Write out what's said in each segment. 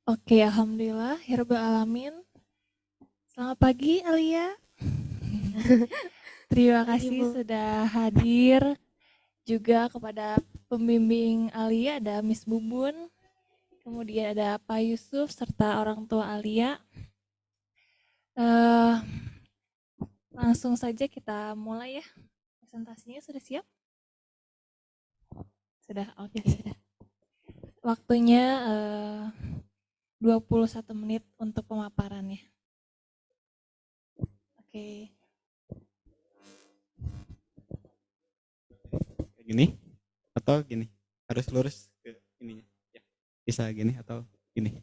Oke, alhamdulillah, ya rabbal alamin. Selamat pagi, Alia. Terima Pagi, kasih Bu. sudah hadir. Juga kepada pembimbing Alia ada Miss Bubun, kemudian ada Pak Yusuf serta orang tua Alia. Eh, Langsung saja kita mulai ya. Presentasinya sudah siap? Sudah, Ya, oke. sudah. Waktunya 21 menit untuk pemaparannya. Oke. Kayak gini atau gini, harus lurus ke ininya ya, bisa gini atau gini.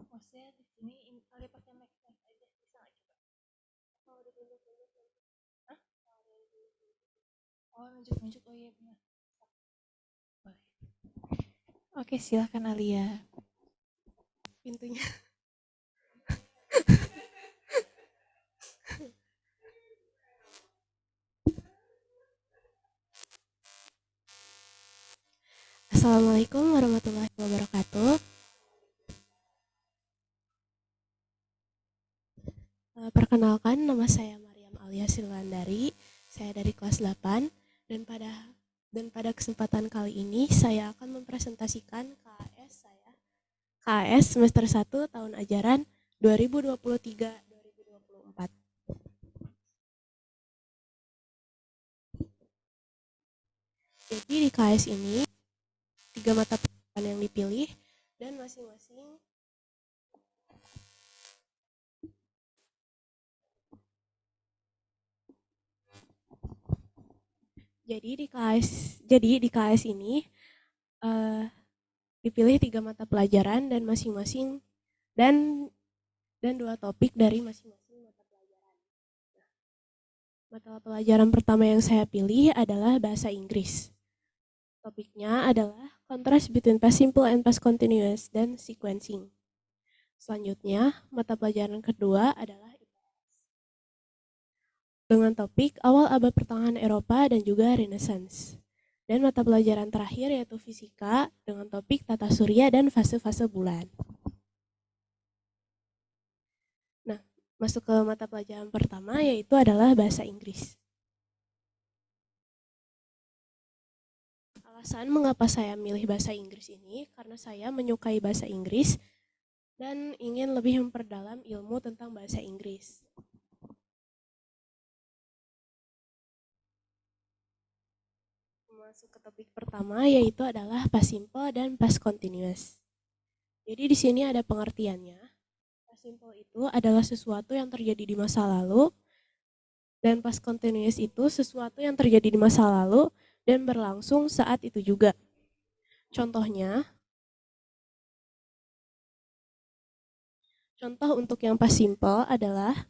Maksudnya di sini Alia pakai mic aja, bisa nggak coba? Kalau ditunjuk-tunjuk. Hah? Oh, nunjuk-nunjuk. Oh iya benar. Boleh. Oke, silahkan Alia. Pintunya. Assalamualaikum warahmatullahi wabarakatuh. Perkenalkan, nama saya Maryam Alia Silwandari. Saya dari kelas 8 dan pada kesempatan kali ini saya akan mempresentasikan KAS saya. KAS semester 1 tahun ajaran 2023-2024. Jadi di KAS ini 3 mata pelajaran yang dipilih dan masing-masing jadi di KS ini eh, dipilih 3 mata pelajaran dan masing-masing dan dan 2 topik dari masing-masing mata pelajaran. Mata pelajaran pertama yang saya pilih adalah bahasa Inggris. Topiknya adalah contrast between past simple and past continuous dan sequencing. Selanjutnya, mata pelajaran kedua adalah dengan topik awal abad pertengahan Eropa dan juga Renaissance. Dan mata pelajaran terakhir yaitu fisika dengan topik tata surya dan fase-fase bulan. Nah, masuk ke mata pelajaran pertama yaitu adalah bahasa Inggris. Alasan mengapa saya milih bahasa Inggris ini karena saya menyukai bahasa Inggris dan ingin lebih memperdalam ilmu tentang bahasa Inggris. Masuk ke topik pertama yaitu adalah past simple dan past continuous. Jadi di sini ada pengertiannya. Past simple itu adalah sesuatu yang terjadi di masa lalu dan past continuous itu sesuatu yang terjadi di masa lalu dan berlangsung saat itu juga. Contoh untuk yang past simple adalah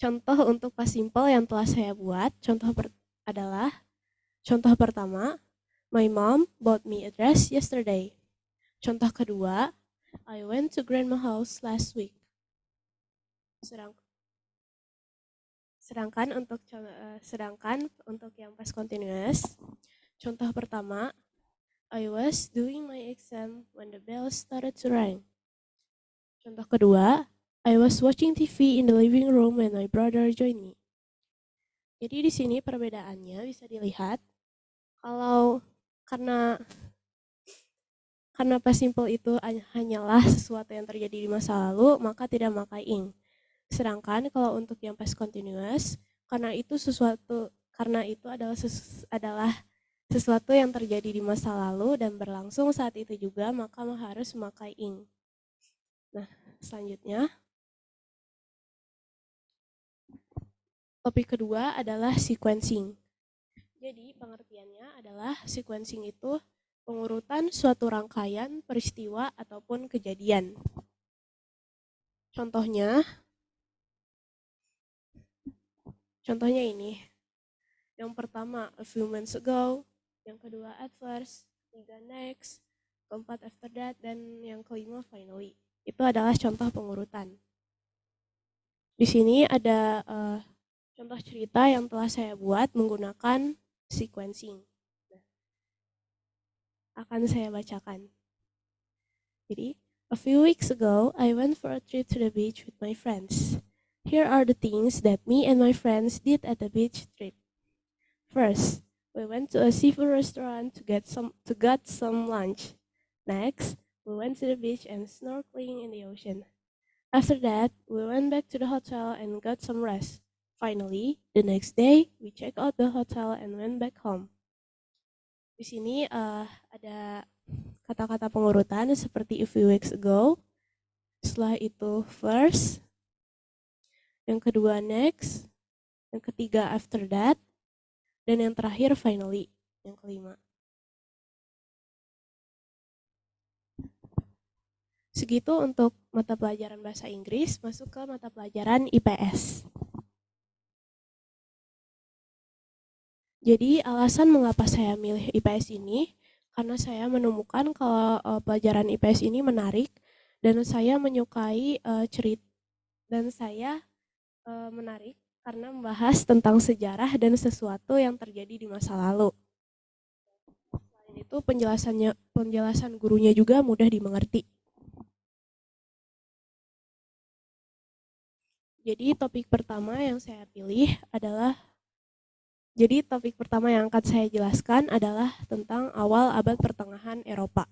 contoh untuk past simple yang telah saya buat. Contoh pertama, my mom bought me a dress yesterday. Contoh kedua, I went to grandma house last week. Sedangkan untuk yang past continuous, contoh pertama, I was doing my exam when the bell started to ring. Contoh kedua, I was watching TV in the living room when my brother joined me. Jadi di sini perbedaannya bisa dilihat kalau karena past simple itu hanyalah sesuatu yang terjadi di masa lalu, maka tidak memakai ing. Sedangkan kalau untuk yang past continuous, karena itu adalah sesuatu yang terjadi di masa lalu dan berlangsung saat itu juga, maka harus memakai ing. Nah, selanjutnya topik kedua adalah sequencing. Jadi pengertiannya adalah sequencing itu pengurutan suatu rangkaian peristiwa ataupun kejadian. Contohnya ini. Yang pertama, a few months ago. Yang kedua, at first. Ketiga, next. Keempat, after that. Dan yang kelima, finally. Itu adalah contoh pengurutan. Di sini ada contoh cerita yang telah saya buat menggunakan sequencing. akan saya bacakan. Jadi, a few weeks ago, I went for a trip to the beach with my friends. Here are the things that me and my friends did at the beach trip. First, we went to a seafood restaurant to get some lunch. Next, we went to the beach and snorkeling in the ocean. After that, we went back to the hotel and got some rest. Finally, the next day, we checked out the hotel and went back home. Di sini ada kata-kata pengurutan seperti a few weeks ago, setelah itu first, yang kedua next, yang ketiga after that, dan yang terakhir finally, yang kelima. Segitu untuk mata pelajaran bahasa Inggris, masuk ke mata pelajaran IPS. Jadi alasan mengapa saya milih IPS ini, karena saya menemukan kalau pelajaran IPS ini menarik, dan saya menyukai cerita, dan saya menarik karena membahas tentang sejarah dan sesuatu yang terjadi di masa lalu. Selain itu penjelasan gurunya juga mudah dimengerti. Jadi topik pertama yang akan saya jelaskan adalah tentang awal abad pertengahan Eropa.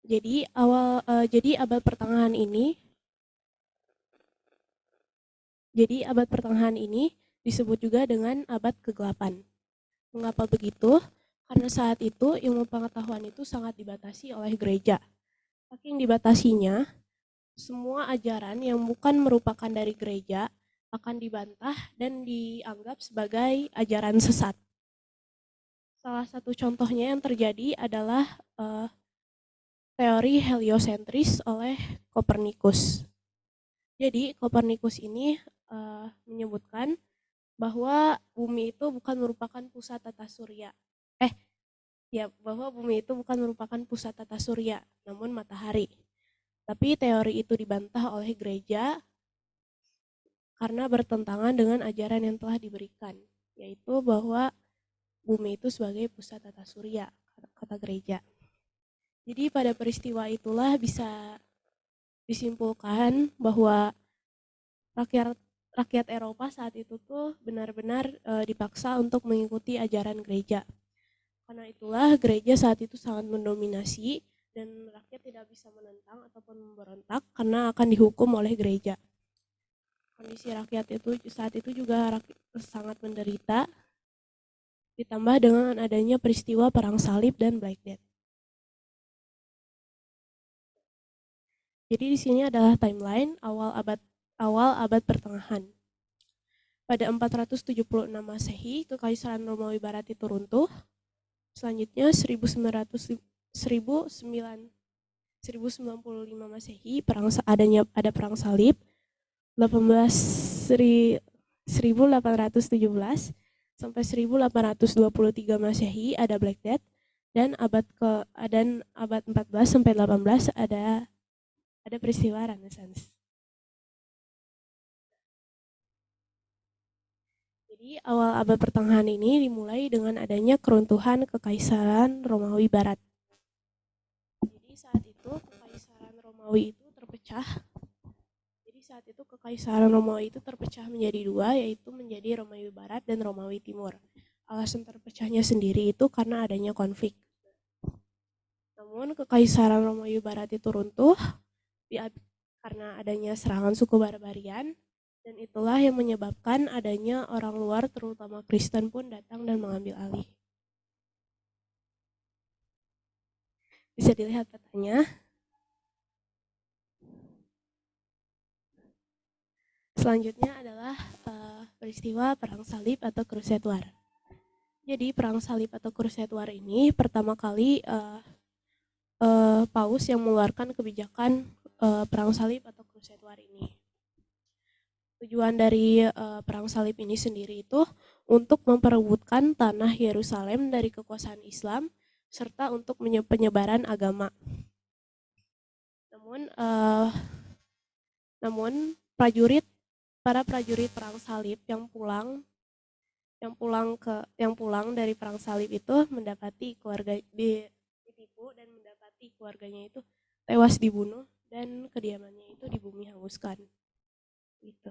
Jadi abad pertengahan ini disebut juga dengan abad ke-8. Mengapa begitu? Karena saat itu ilmu pengetahuan itu sangat dibatasi oleh gereja. Saking dibatasinya, semua ajaran yang bukan merupakan dari gereja akan dibantah dan dianggap sebagai ajaran sesat. Salah satu contohnya yang terjadi adalah teori heliosentris oleh Kopernikus. Jadi Kopernikus ini menyebutkan bahwa bumi itu bukan merupakan pusat tata surya. Bahwa bumi itu bukan merupakan pusat tata surya, namun matahari. Tapi teori itu dibantah oleh gereja karena bertentangan dengan ajaran yang telah diberikan, yaitu bahwa bumi itu sebagai pusat tata surya, kata gereja. Jadi pada peristiwa itulah bisa disimpulkan bahwa rakyat Eropa saat itu tuh benar-benar dipaksa untuk mengikuti ajaran gereja. Karena itulah gereja saat itu sangat mendominasi dan rakyat tidak bisa menentang ataupun memberontak karena akan dihukum oleh gereja. Kondisi rakyat itu saat itu juga sangat menderita, ditambah dengan adanya peristiwa perang salib dan Black Death. Jadi di sini adalah timeline awal abad pertengahan. Pada 476 Masehi, Kekaisaran Romawi Barat itu runtuh. Selanjutnya 1995 Masehi ada perang salib. 1817 sampai 1823 Masehi ada Black Death, dan abad 14 sampai 18 ada peristiwa Renaissance. Jadi awal abad pertengahan ini dimulai dengan adanya keruntuhan Kekaisaran Romawi Barat. Jadi saat itu Kekaisaran Romawi itu terpecah menjadi dua, yaitu menjadi Romawi Barat dan Romawi Timur. Alasan terpecahnya sendiri itu karena adanya konflik. Namun Kekaisaran Romawi Barat itu runtuh karena adanya serangan suku barbarian, dan itulah yang menyebabkan adanya orang luar terutama Kristen pun datang dan mengambil alih. Bisa dilihat petanya. Selanjutnya adalah peristiwa Perang Salib atau Crusade War. Jadi Perang Salib atau Crusade War ini pertama kali Paus yang mengeluarkan kebijakan Perang Salib atau Crusade War ini. Tujuan dari Perang Salib ini sendiri itu untuk memperebutkan tanah Yerusalem dari kekuasaan Islam serta untuk penyebaran agama. namun para prajurit perang salib yang pulang dari perang salib itu mendapati ditipu dan mendapati keluarganya itu tewas dibunuh dan kediamannya itu di bumi hanguskan. Gitu.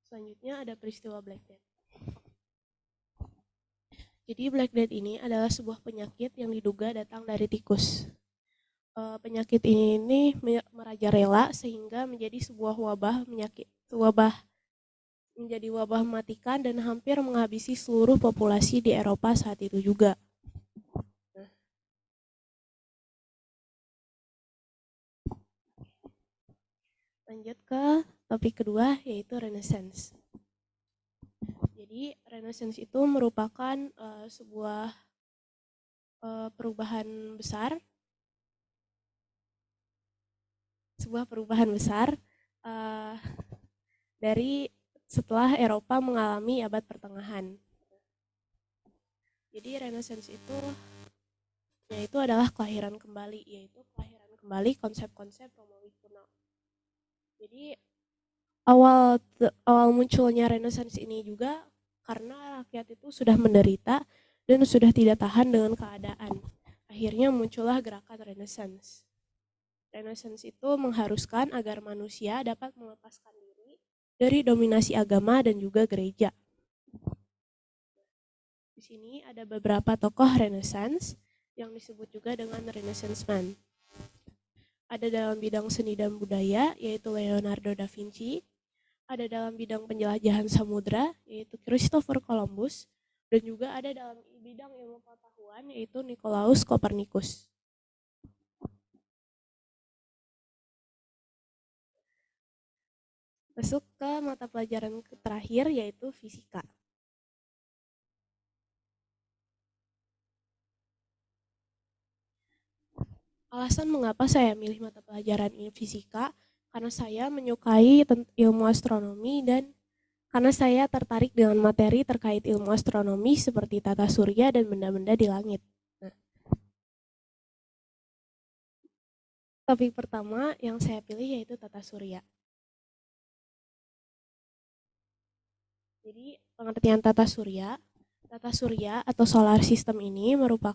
Selanjutnya ada peristiwa Black Death. Jadi Black Death ini adalah sebuah penyakit yang diduga datang dari tikus. Penyakit ini merajalela sehingga menjadi sebuah menjadi wabah mematikan dan hampir menghabisi seluruh populasi di Eropa saat itu juga. Lanjut ke topik kedua, yaitu Renaissance. Jadi Renaissance itu merupakan sebuah perubahan besar dari setelah Eropa mengalami abad pertengahan. Jadi Renaissance itu adalah kelahiran kembali konsep-konsep Romawi kuno. Jadi awal munculnya Renaissance ini juga karena rakyat itu sudah menderita dan sudah tidak tahan dengan keadaan. Akhirnya muncullah gerakan Renaissance. Renaissance itu mengharuskan agar manusia dapat melepaskan diri dari dominasi agama dan juga gereja. Di sini ada beberapa tokoh Renaissance yang disebut juga dengan Renaissance Man. Ada dalam bidang seni dan budaya, yaitu Leonardo da Vinci. Ada dalam bidang penjelajahan samudra, yaitu Christopher Columbus. Dan juga ada dalam bidang ilmu pengetahuan, yaitu Nicolaus Copernicus. Masuk ke mata pelajaran terakhir, yaitu fisika. Alasan mengapa saya milih mata pelajaran ini fisika, karena saya menyukai ilmu astronomi dan karena saya tertarik dengan materi terkait ilmu astronomi seperti tata surya dan benda-benda di langit. Nah, topik pertama yang saya pilih yaitu tata surya. Jadi pengertian tata surya atau solar system ini merupakan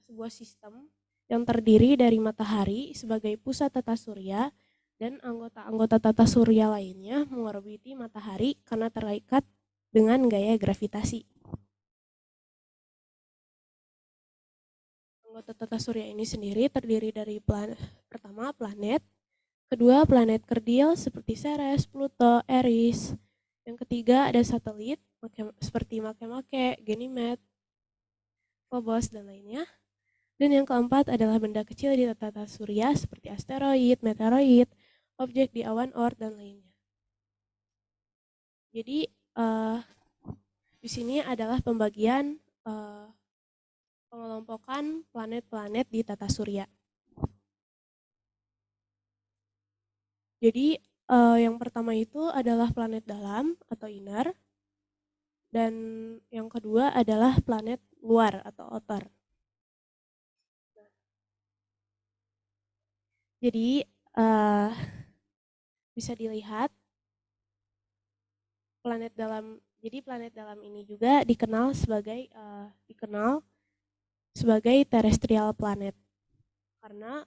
sebuah sistem yang terdiri dari matahari sebagai pusat tata surya dan anggota-anggota tata surya lainnya mengorbiti matahari karena terikat dengan gaya gravitasi. Anggota tata surya ini sendiri terdiri dari pertama planet, kedua planet kerdil seperti Ceres, Pluto, Eris. Yang ketiga ada satelit seperti Makemake, Ganymede, Phobos, dan lainnya. Dan yang keempat adalah benda kecil di tata surya seperti asteroid, meteoroid, objek di awan Oort, dan lainnya. Jadi di sini adalah pembagian pengelompokan planet-planet di tata surya. Jadi yang pertama itu adalah planet dalam atau inner, dan yang kedua adalah planet luar atau outer. Jadi bisa dilihat planet dalam ini juga dikenal sebagai terrestrial planet karena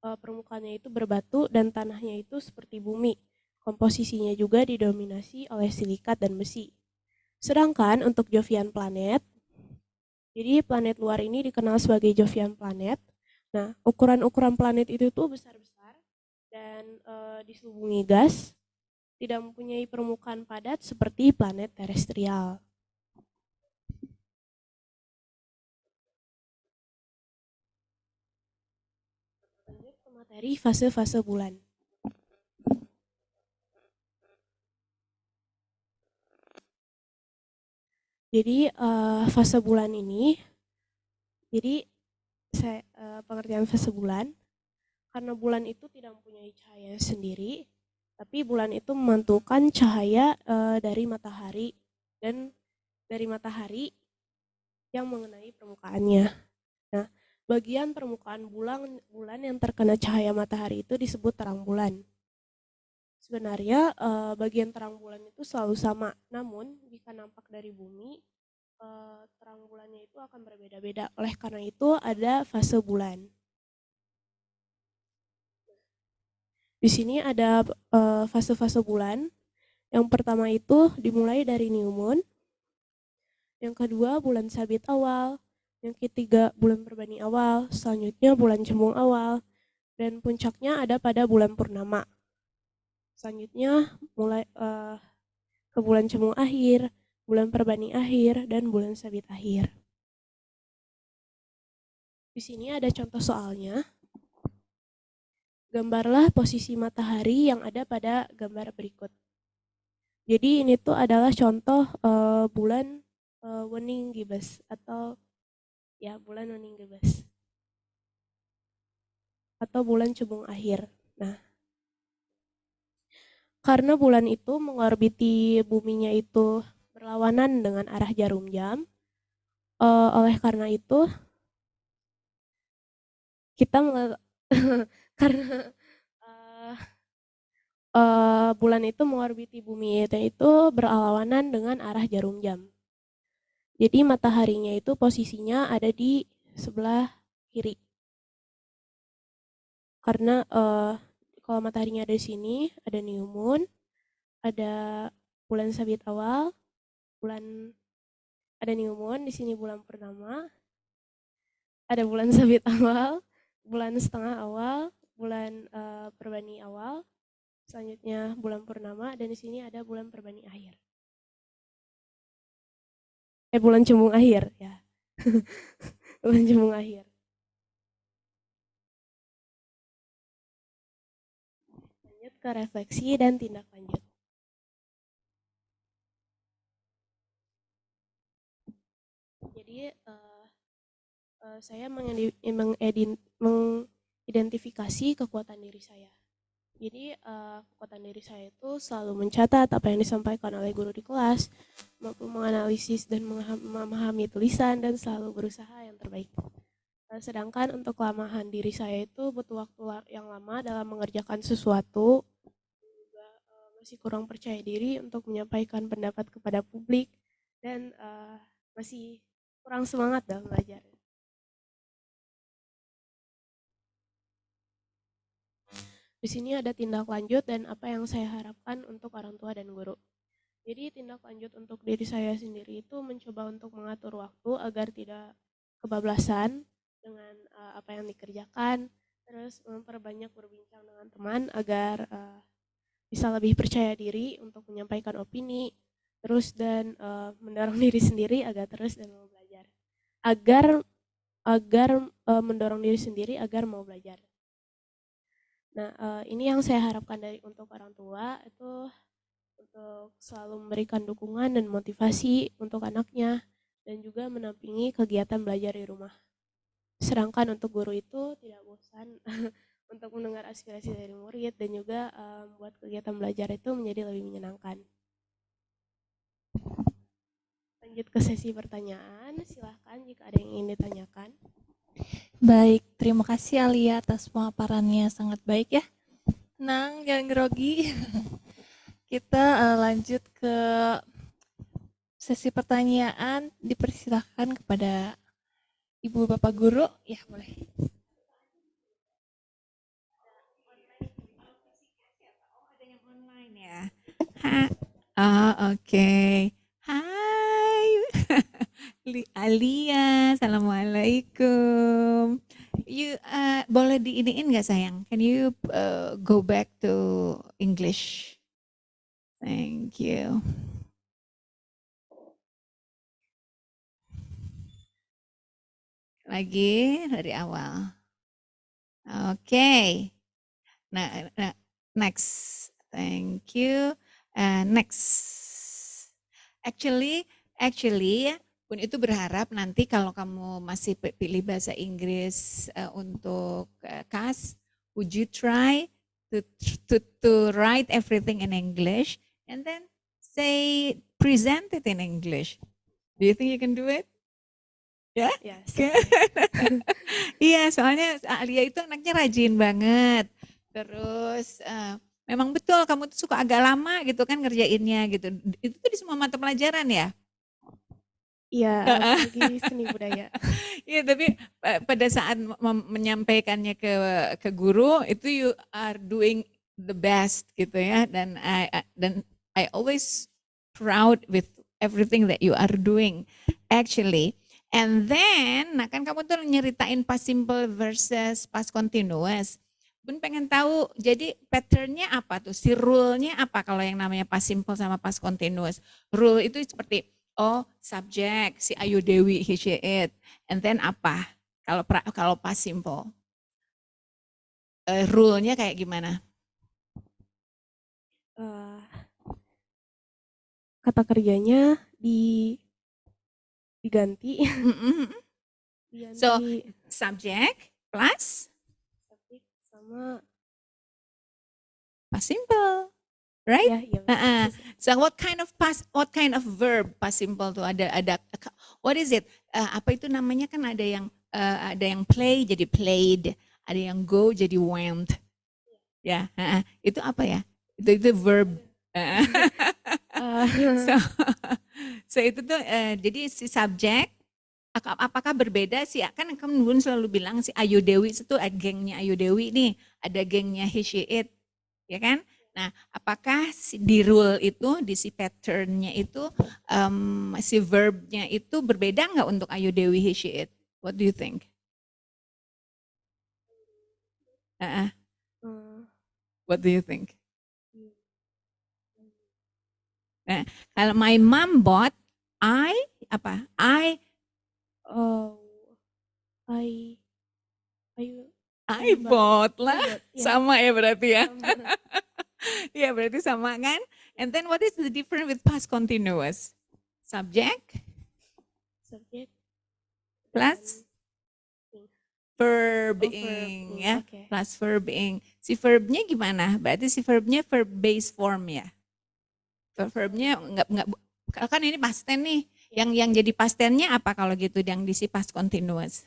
permukaannya itu berbatu dan tanahnya itu seperti bumi. Komposisinya juga didominasi oleh silikat dan besi. Sedangkan untuk Jovian planet, jadi planet luar ini dikenal sebagai Jovian planet. Nah, ukuran-ukuran planet itu tuh besar-besar dan diselubungi gas, tidak mempunyai permukaan padat seperti planet terestrial. Lanjut ke materi fase-fase bulan. Jadi fase bulan ini, pengertian fase bulan, karena bulan itu tidak mempunyai cahaya sendiri, tapi bulan itu memantulkan cahaya dari matahari, dan dari matahari yang mengenai permukaannya. Nah, bagian permukaan bulan yang terkena cahaya matahari itu disebut terang bulan. Sebenarnya bagian terang bulan itu selalu sama, namun jika nampak dari bumi, terang bulannya itu akan berbeda-beda. Oleh karena itu ada fase bulan. Di sini ada fase-fase bulan. Yang pertama itu dimulai dari new moon. Yang kedua bulan sabit awal. Yang ketiga bulan perbani awal. Selanjutnya bulan cembung awal. Dan puncaknya ada pada bulan purnama. Selanjutnya mulai ke bulan cembung akhir, bulan perbani akhir, dan bulan sabit akhir. Di sini ada contoh soalnya. Gambarlah posisi matahari yang ada pada gambar berikut. Jadi ini tuh adalah contoh bulan Wening Gibes atau ya bulan Wening Gibes atau bulan cembung akhir. Nah, karena bulan itu mengorbiti buminya itu berlawanan dengan arah jarum jam, oleh karena itu kita karena bulan itu mengorbiti bumi itu berlawanan dengan arah jarum jam. Jadi mataharinya itu posisinya ada di sebelah kiri. Karena kalau mataharinya ada di sini, ada new moon, ada bulan sabit awal, ada new moon, di sini bulan purnama, ada bulan sabit awal, bulan setengah awal, bulan perbani awal, selanjutnya bulan purnama, dan di sini ada bulan perbani akhir. Bulan cembung akhir ya. Bulan cembung akhir. Lanjut ke refleksi dan tindak lanjut. Jadi saya mengidentifikasi kekuatan diri saya. Jadi kekuatan diri saya itu selalu mencatat apa yang disampaikan oleh guru di kelas, maupun menganalisis dan memahami tulisan dan selalu berusaha yang terbaik. Sedangkan untuk kelemahan diri saya itu butuh waktu yang lama dalam mengerjakan sesuatu, juga masih kurang percaya diri untuk menyampaikan pendapat kepada publik, dan masih kurang semangat dalam belajar. Di sini ada tindak lanjut dan apa yang saya harapkan untuk orang tua dan guru. Jadi tindak lanjut untuk diri saya sendiri itu mencoba untuk mengatur waktu agar tidak kebablasan dengan apa yang dikerjakan, terus memperbanyak berbincang dengan teman agar bisa lebih percaya diri untuk menyampaikan opini, terus dan mendorong diri sendiri agar terus dan mau belajar. Agar mendorong diri sendiri agar mau belajar. Nah, ini yang saya harapkan untuk orang tua itu untuk selalu memberikan dukungan dan motivasi untuk anaknya dan juga menampingi kegiatan belajar di rumah. Sedangkan untuk guru itu tidak bosan untuk mendengar aspirasi dari murid dan juga membuat kegiatan belajar itu menjadi lebih menyenangkan. Lanjut ke sesi pertanyaan, silahkan jika ada yang ingin ditanyakan. Baik, terima kasih Alia atas pemaparannya, sangat baik ya. Tenang, jangan grogi. Kita lanjut ke sesi pertanyaan, dipersilahkan kepada Ibu Bapak Guru. Ya, boleh. Ada yang online ya. Oke. Hai. Alia, assalamualaikum. You boleh diiniin nggak sayang? Can you go back to English? Thank you. Lagi dari awal. Oke. Nah, next. Thank you. Next. Actually, Bun itu berharap nanti kalau kamu masih pilih bahasa Inggris untuk KAS, would you try to write everything in English and then present it in English? Do you think you can do it? Ya? Ya, Iya, soalnya Alia itu anaknya rajin banget. Terus memang betul kamu tuh suka agak lama gitu kan ngerjainnya gitu. Itu tuh di semua mata pelajaran ya? iya, apalagi seni budaya. Iya, tapi pada saat menyampaikannya ke guru itu you are doing the best gitu ya. Dan I always proud with everything that you are doing actually. And then, nah kan kamu tuh nyeritain past simple versus past continuous. Bun pengen tahu, jadi patternnya apa tuh? Si rule-nya apa kalau yang namanya past simple sama past continuous? Rule itu seperti, oh subject, si Ayu Dewi, he, she, it. And then apa? Kalau past simple. Rule-nya kayak gimana? Kata kerjanya diganti. So, Diganti subject plus subjek sama past simple, right? ya, iya. So what kind of verb past simple tuh ada what is it? Apa itu namanya kan ada yang play jadi played, ada yang go jadi went. Ya, itu apa ya? Itu verb. so, so itu tuh jadi si subjek apakah berbeda sih? Kan Bun selalu bilang si Ayu Dewi itu gengnya Ayu Dewi nih, ada gengnya he, she, it, ya kan? Nah, apakah di rule itu, di si patternnya itu, si verbnya itu berbeda nggak untuk Ayu Dewi, he, she, it? What do you think? What do you think? Nah, kalau my mom bought, I bought lah, sama ya berarti ya. Ya berarti sama kan? And then what is the difference with past continuous? Subject plus verbing ya, Okay. plus verbing. Si verbnya gimana? Berarti si verbnya verb based form ya. Verbnya nggak kan ini past tense nih. Yang jadi past tense-nya apa kalau gitu yang di si past continuous?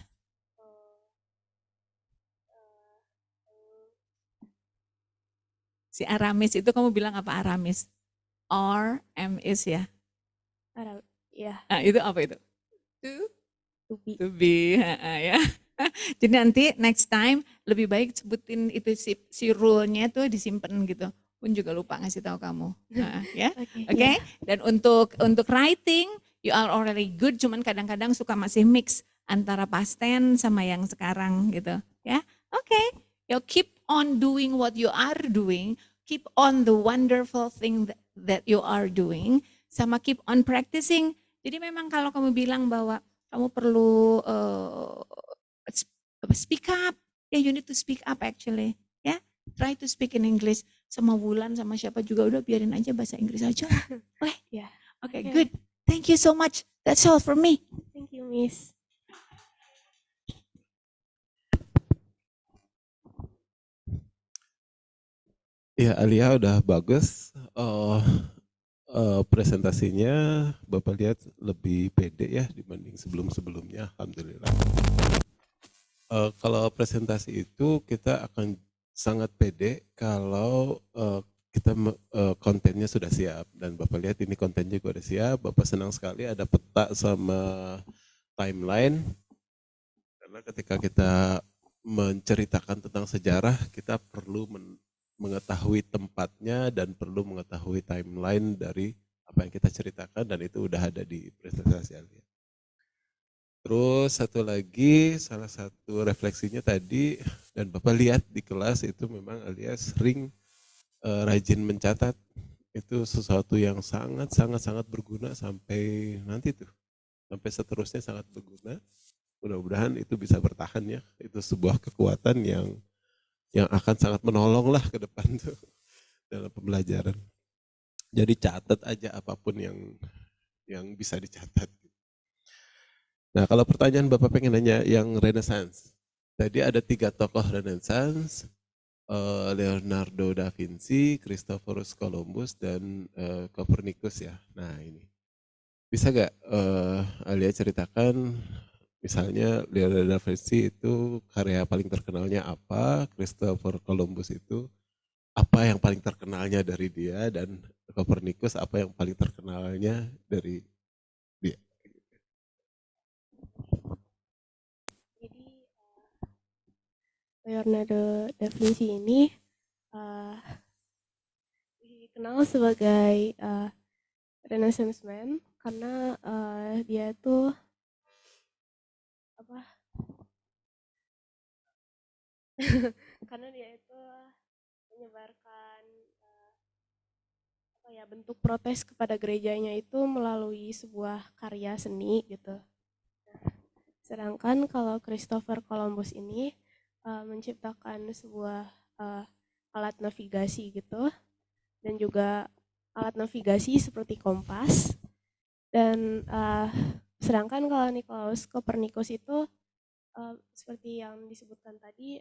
Si Aramis itu kamu bilang apa Aramis? Or, is ya? Ya. Nah, itu apa itu? To be. To be, ya. Jadi nanti next time lebih baik sebutin itu si rule-nya tuh disimpan gitu. Pun juga lupa ngasih tahu kamu. Ya. Oke. Dan untuk writing you are already good, cuman kadang-kadang suka masih mix antara past tense sama yang sekarang gitu, ya. Oke. You keep on doing what you are doing, keep on the wonderful thing that you are doing, sama keep on practicing. Jadi memang kalau kamu bilang bahwa kamu perlu speak up, you need to speak up actually, ya. Try to speak in English. Sama Wulan sama siapa juga udah biarin aja bahasa Inggris aja. Boleh? Ya. Okay, good. Thank you so much. That's all for me. Thank you, Miss. Ya, Alia udah bagus. Presentasinya Bapak lihat lebih pede ya dibanding sebelum-sebelumnya. Alhamdulillah. Kalau presentasi itu kita akan sangat pede kalau kita kontennya sudah siap. Dan Bapak lihat ini kontennya juga udah siap. Bapak senang sekali ada peta sama timeline. Karena ketika kita menceritakan tentang sejarah, kita perlu mengetahui tempatnya dan perlu mengetahui timeline dari apa yang kita ceritakan, dan itu udah ada di presentasi Alia. Terus satu lagi, salah satu refleksinya tadi, dan Bapak lihat di kelas itu memang Alia sering rajin mencatat. Itu sesuatu yang sangat berguna sampai nanti tuh, sampai seterusnya sangat berguna. Mudah-mudahan itu bisa bertahan ya. Itu sebuah kekuatan yang akan sangat menolong lah ke depan tuh dalam pembelajaran. Jadi catat aja apapun yang bisa dicatat. Nah, kalau pertanyaan Bapak pengen nanya yang Renaissance. Tadi ada 3 tokoh Renaissance, Leonardo da Vinci, Christophorus Columbus, dan Copernicus ya. Nah ini, bisa gak Alia ceritakan Misalnya Leonardo da Vinci itu karya paling terkenalnya apa, Christopher Columbus itu apa yang paling terkenalnya dari dia, dan Copernicus apa yang paling terkenalnya dari dia. Jadi Leonardo da Vinci ini dikenal sebagai Renaissance man karena dia tuh apa? Karena dia itu menyebarkan bentuk protes kepada gerejanya itu melalui sebuah karya seni gitu. Sedangkan kalau Christopher Columbus ini menciptakan sebuah alat navigasi gitu, dan juga alat navigasi seperti kompas. Dan sedangkan kalau Nicolaus Copernicus itu seperti yang disebutkan tadi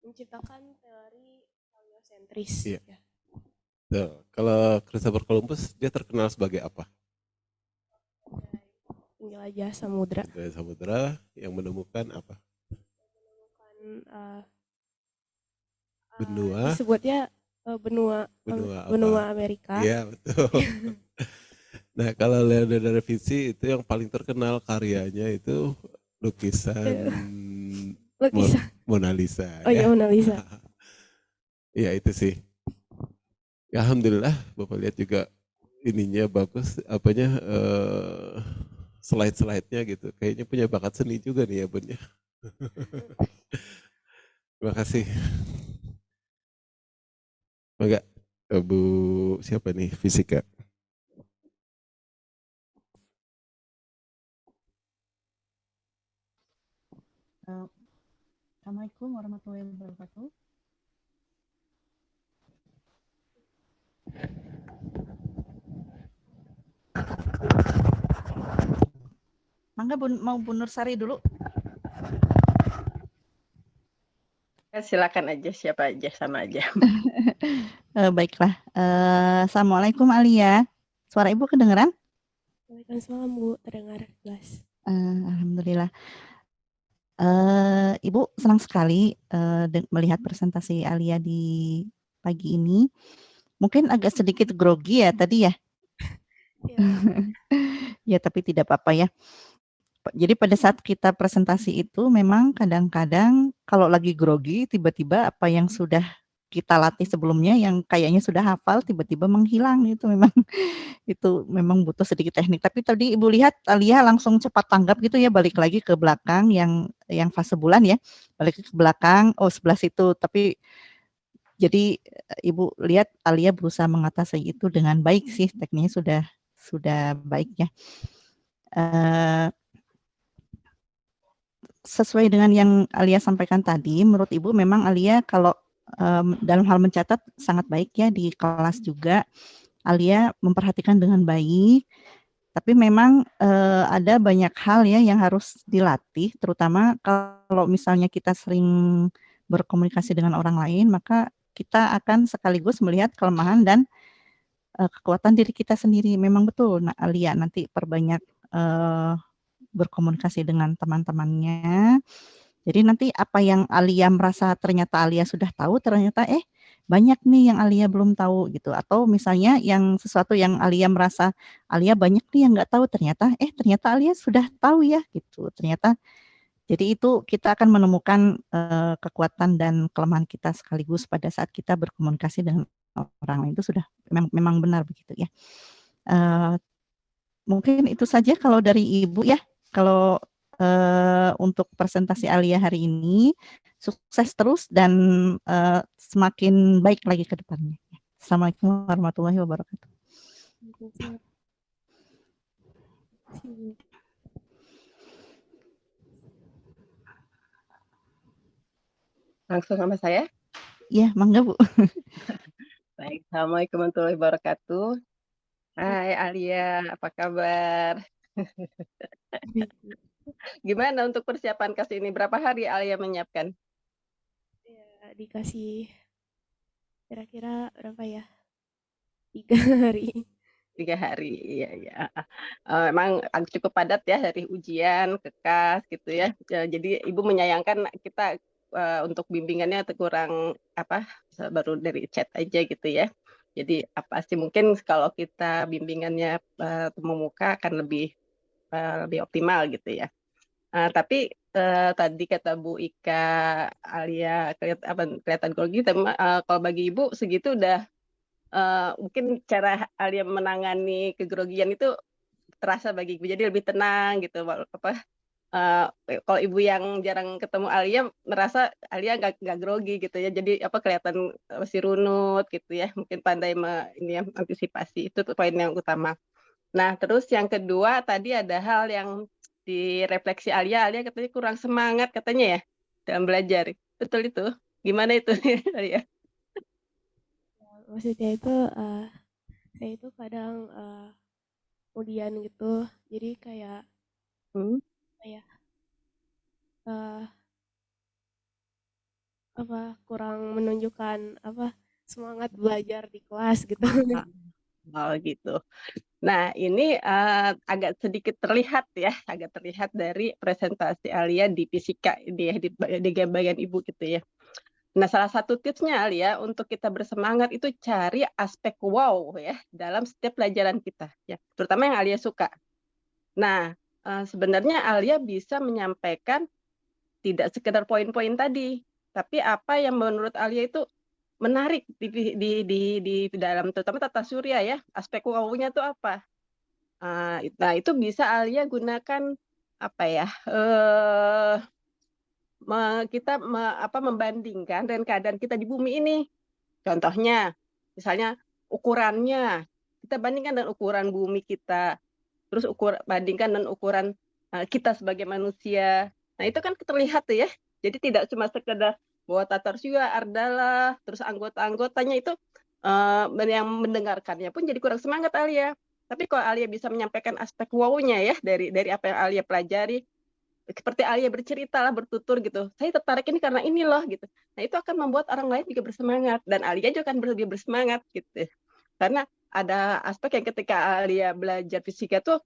menciptakan teori heliosentris. Iya. Ya. Tuh, kalau Christopher Columbus dia terkenal sebagai apa? Penjelajah samudra. Dari samudera yang menemukan apa? Menemukan Benua. disebutnya benua apa? Amerika. Iya, betul. Nah, kalau Leonardo da Vinci itu yang paling terkenal karyanya itu lukisan Mona Lisa. Oh iya, Mona Lisa. Iya, itu sih. Ya, alhamdulillah Bapak lihat juga ininya bagus, apanya slide-slide-nya gitu. Kayaknya punya bakat seni juga nih ya, Bun ya. Terima kasih. Enggak, Bu siapa nih? Fisika. Assalamualaikum warahmatullahi wabarakatuh. Mangga mau Bu Nursari dulu. Silakan aja, siapa aja, sama aja. Baiklah. Assalamualaikum Alia. Suara Ibu kedengeran? Waalaikumsalam Bu, terdengar jelas. Alhamdulillah. Ibu senang sekali melihat presentasi Alia di pagi ini. Mungkin agak sedikit grogi ya tadi ya. Ya, tapi tidak apa-apa ya. Jadi pada saat kita presentasi itu memang kadang-kadang kalau lagi grogi tiba-tiba apa yang sudah kita latih sebelumnya yang kayaknya sudah hafal tiba-tiba menghilang, itu memang butuh sedikit teknik. Tapi tadi Ibu lihat Alia langsung cepat tanggap gitu ya, balik lagi ke belakang yang fase bulan ya. Balik ke belakang, oh sebelah situ. Tapi jadi Ibu lihat Alia berusaha mengatasi itu dengan baik sih, tekniknya sudah baik ya. Sesuai dengan yang Alia sampaikan tadi, menurut Ibu memang Alia kalau dalam hal mencatat sangat baik ya, di kelas juga Alia memperhatikan dengan baik, tapi memang ada banyak hal ya yang harus dilatih, terutama kalau misalnya kita sering berkomunikasi dengan orang lain, maka kita akan sekaligus melihat kelemahan dan kekuatan diri kita sendiri. Memang betul, Alia nanti perbanyak berkomunikasi dengan teman-temannya. Jadi nanti apa yang Alia merasa ternyata Alia sudah tahu, ternyata banyak nih yang Alia belum tahu gitu. Atau misalnya yang sesuatu yang Alia merasa Alia banyak nih yang nggak tahu, ternyata Alia sudah tahu ya gitu. Ternyata jadi itu kita akan menemukan kekuatan dan kelemahan kita sekaligus pada saat kita berkomunikasi dengan orang lain, itu sudah memang benar begitu ya. Mungkin itu saja kalau dari Ibu ya. Kalau untuk presentasi Alia hari ini, sukses terus dan semakin baik lagi ke depannya. Assalamualaikum warahmatullahi wabarakatuh. Langsung sama saya? Iya, mangga Bu. Baik, Assalamualaikum warahmatullahi wabarakatuh. Hai Alia, apa kabar? Gimana untuk persiapan ke sini? Berapa hari Alia menyiapkan? Ya, dikasih kira-kira berapa ya? 3 hari. 3 hari, iya iya, heeh. Emang cukup padat ya dari ujian, kekas gitu ya. Jadi Ibu menyayangkan kita, untuk bimbingannya kurang apa, baru dari chat aja gitu ya. Jadi apa sih mungkin kalau kita bimbingannya, temu muka akan lebih optimal gitu ya. Tapi, tadi kata Bu Ika, Alia kelihatan grogi, kalau bagi Ibu segitu udah, mungkin cara Alia menangani kegrogian itu terasa bagi Ibu, jadi lebih tenang gitu, kalau Ibu yang jarang ketemu Alia merasa Alia nggak grogi gitu ya, jadi kelihatan masih runut gitu ya, mungkin pandai ini ya, antisipasi, itu tuh poin yang utama. Nah, terus yang kedua tadi ada hal yang direfleksi Alia, Alia katanya kurang semangat katanya ya dalam belajar. Betul itu? Gimana itu Alia? Maksudnya itu saya itu kadang kemudian gitu, jadi kayak Hmm. apa ya, eh, kurang menunjukkan semangat belajar di kelas gitu. Oh gitu. Nah ini agak sedikit terlihat ya, agak terlihat dari presentasi Alia di fisika ini ya, di bagian Ibu gitu ya. Nah, salah satu tipsnya Alia untuk kita bersemangat itu cari aspek wow ya dalam setiap pelajaran kita ya, terutama yang Alia suka. Nah, sebenarnya Alia bisa menyampaikan tidak sekedar poin-poin tadi, tapi apa yang menurut Alia itu menarik di dalam terutama tata surya ya, aspek wow-nya itu apa. Nah itu bisa Alia gunakan apa ya, kita membandingkan dengan keadaan kita di bumi ini. Contohnya, misalnya ukurannya, kita bandingkan dengan ukuran bumi kita, terus bandingkan dengan ukuran kita sebagai manusia. Nah itu kan terlihat tuh ya. Jadi tidak cuma sekedar bahwa tata surya, ardala, terus anggota-anggotanya itu yang mendengarkannya pun jadi kurang semangat Alia. Tapi kalau Alia bisa menyampaikan aspek wow-nya ya dari apa yang Alia pelajari, seperti Alia bercerita lah, bertutur gitu. Saya tertarik ini karena ini loh gitu. Nah itu akan membuat orang lain juga bersemangat dan Alia juga akan lebih bersemangat gitu. Karena ada aspek yang ketika Alia belajar fisika tuh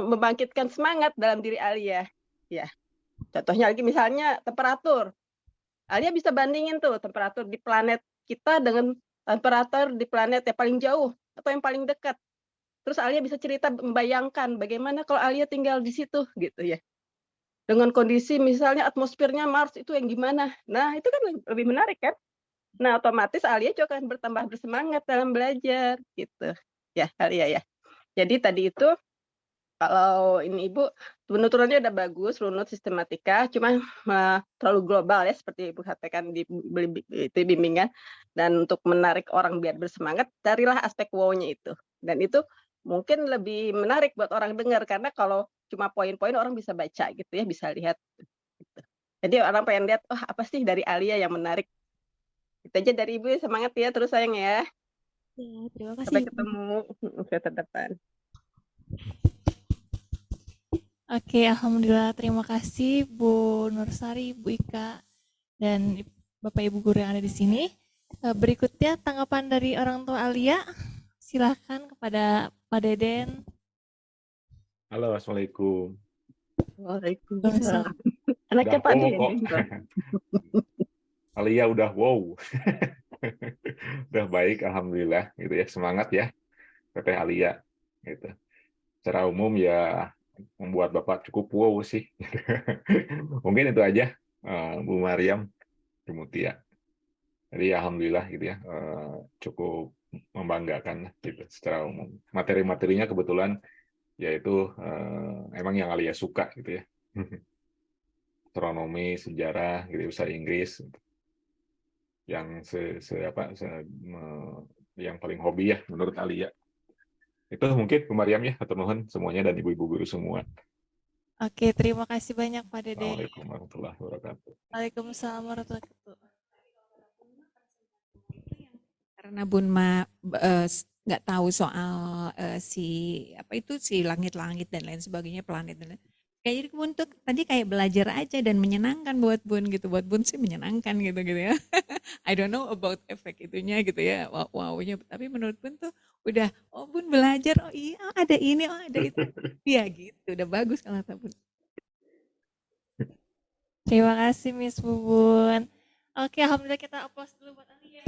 membangkitkan semangat dalam diri Alia. Ya, contohnya lagi misalnya temperatur. Alia bisa bandingin tuh temperatur di planet kita dengan temperatur di planet yang paling jauh atau yang paling dekat. Terus Alia bisa cerita membayangkan bagaimana kalau Alia tinggal di situ gitu ya. Dengan kondisi misalnya atmosfernya Mars itu yang gimana. Nah, itu kan lebih menarik kan? Nah, otomatis Alia juga akan bertambah bersemangat dalam belajar gitu. Ya, Alia ya. Jadi tadi itu kalau ini Ibu penuturannya udah bagus, runut, sistematika, cuma terlalu global ya seperti Ibu katakan di bimbingan. Dan untuk menarik orang biar bersemangat, carilah aspek wow-nya itu. Dan itu mungkin lebih menarik buat orang dengar karena kalau cuma poin-poin orang bisa baca gitu ya, bisa lihat gitu. Jadi orang pengen lihat, oh apa sih dari Alia yang menarik. Itu aja dari Ibu, semangat ya terus sayang ya. Ya, terima kasih. Sampai ketemu ke depan. Oke, alhamdulillah terima kasih Bu Nursari, Bu Ika, dan Bapak Ibu guru yang ada di sini. Berikutnya tanggapan dari orang tua Alia. Silahkan kepada Pak Deden. Halo, Assalamualaikum. Waalaikumsalam. Anaknya Pak Deden. Alia udah wow. Udah baik, alhamdulillah gitu ya. Semangat ya, Teteh Alia gitu. Secara umum ya membuat Bapak cukup wow sih. Mungkin itu aja Bu Mariam, Bu Mutia. Jadi alhamdulillah gitu ya, cukup membanggakan gitu secara umum. Materi-materinya kebetulan yaitu emang yang Alia suka gitu ya. Astronomi, sejarah, gitu, bahasa Inggris, yang yang paling hobi ya menurut Alia. Itu mungkin Bu Mariam ya, atau mohon semuanya dan ibu-ibu guru semua. Oke, terima kasih banyak Pak Dede. Assalamualaikum warahmatullahi wabarakatuh. Waalaikumsalam warahmatullahi wabarakatuh. Karena Bunma nggak tahu soal si langit-langit dan lain sebagainya, planet dan lain. Kayak jadi untuk tadi kayak belajar aja dan menyenangkan buat Bun gitu. Buat Bun sih menyenangkan gitu ya. I don't know about efek itunya gitu ya, wow-nya. Tapi menurut Bun tuh udah oh Bun belajar, oh iya oh, ada ini, oh ada itu. Ya gitu, udah bagus kalau kata Bun. Terima kasih Miss Bubun. Oke, alhamdulillah kita aplaus dulu buat Alia.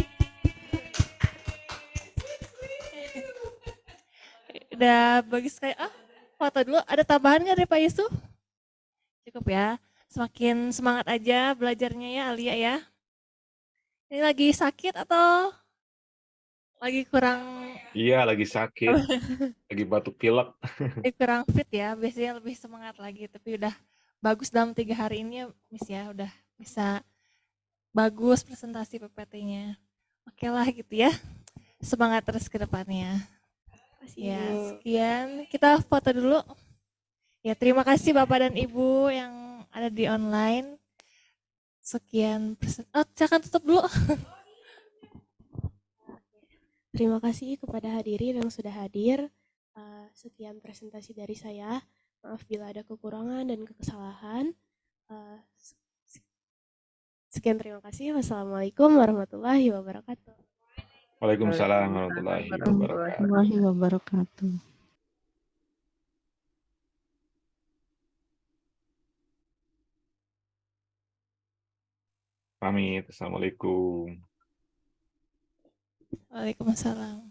Udah bagus sekali. Ah, foto dulu. Ada tambahan nggak dari Pak Yusuf? Cukup ya. Semakin semangat aja belajarnya ya Alia ya. Ini lagi sakit atau lagi kurang Iya, lagi sakit, lagi batuk pilek. kurang fit ya? Biasanya lebih semangat lagi. Tapi udah bagus dalam 3 hari ini ya Miss ya. Udah bisa bagus presentasi PPT-nya. Oke lah gitu ya. Semangat terus ke depannya. Ya, sekian. Kita foto dulu. Ya, terima kasih Bapak dan Ibu yang ada di online. Sekian. Oh, silakan tutup dulu. Terima kasih kepada hadirin yang sudah hadir. Sekian presentasi dari saya. Maaf bila ada kekurangan dan kesalahan. Sekian terima kasih. Wassalamualaikum warahmatullahi wabarakatuh. Waalaikumsalam warahmatullahi wabarakatuh. Warahmatullahi wabarakatuh. Pamit. Assalamualaikum. Waalaikumsalam.